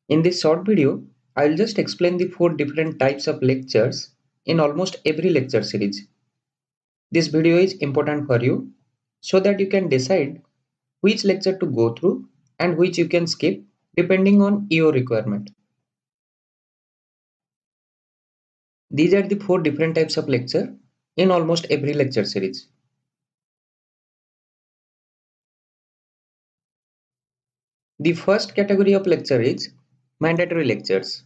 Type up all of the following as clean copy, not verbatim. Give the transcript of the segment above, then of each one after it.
In this short video, I will just explain the 4 different types of lectures in almost every lecture series. This video is important for you so that you can decide which lecture to go through and which you can skip depending on your requirement. These are the 4 different types of lecture in almost every lecture series. The first category of lecture is mandatory lectures.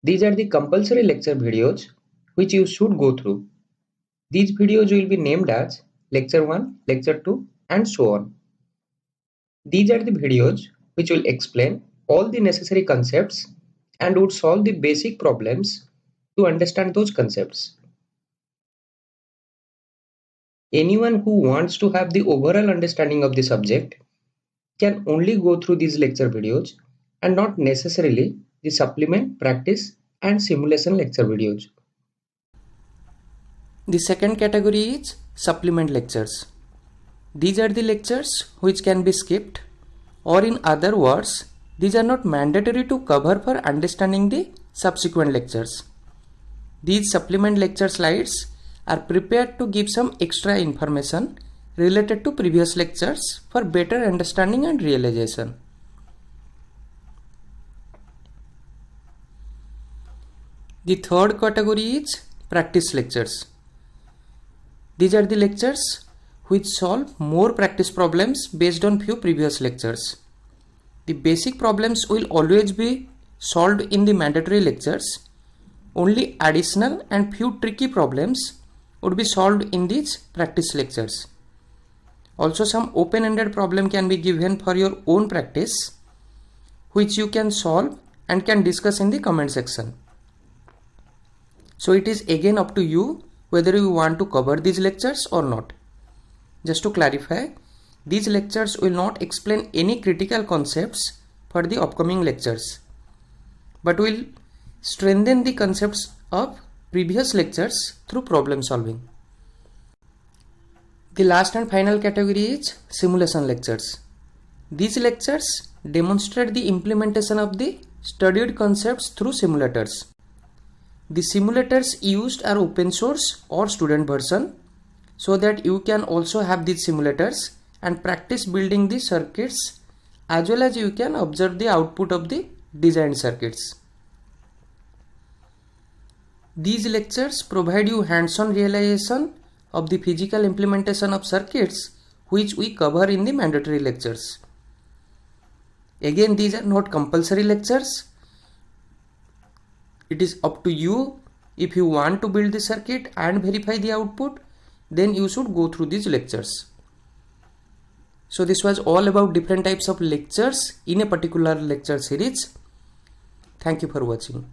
These are the compulsory lecture videos which you should go through. These videos will be named as Lecture 1, Lecture 2 and so on. These are the videos which will explain all the necessary concepts and would solve the basic problems to understand those concepts. Anyone who wants to have the overall understanding of the subject can only go through these lecture videos and not necessarily the supplement, practice and simulation lecture videos. The second category is supplement lectures. These are the lectures which can be skipped, or in other words, these are not mandatory to cover for understanding the subsequent lectures. These supplement lecture slides are prepared to give some extra information related to previous lectures for better understanding and realization. The third category is practice lectures. These are the lectures which solve more practice problems based on few previous lectures. The basic problems will always be solved in the mandatory lectures. Only additional and few tricky problems would be solved in these practice lectures. Also, some open-ended problem can be given for your own practice, which you can solve and can discuss in the comment section. So it is again up to you whether you want to cover these lectures or not. Just to clarify, these lectures will not explain any critical concepts for the upcoming lectures, but will strengthen the concepts of previous lectures through problem solving. The last and final category is simulation lectures. These lectures demonstrate the implementation of the studied concepts through simulators. The simulators used are open source or student version, so that you can also have these simulators and practice building the circuits, as well as you can observe the output of the designed circuits. These lectures provide you hands-on realization of the physical implementation of circuits which we cover in the mandatory lectures. Again, these are not compulsory lectures. It is up to you. If you want to build the circuit and verify the output, then you should go through these lectures. So this was all about different types of lectures in a particular lecture series. Thank you for watching.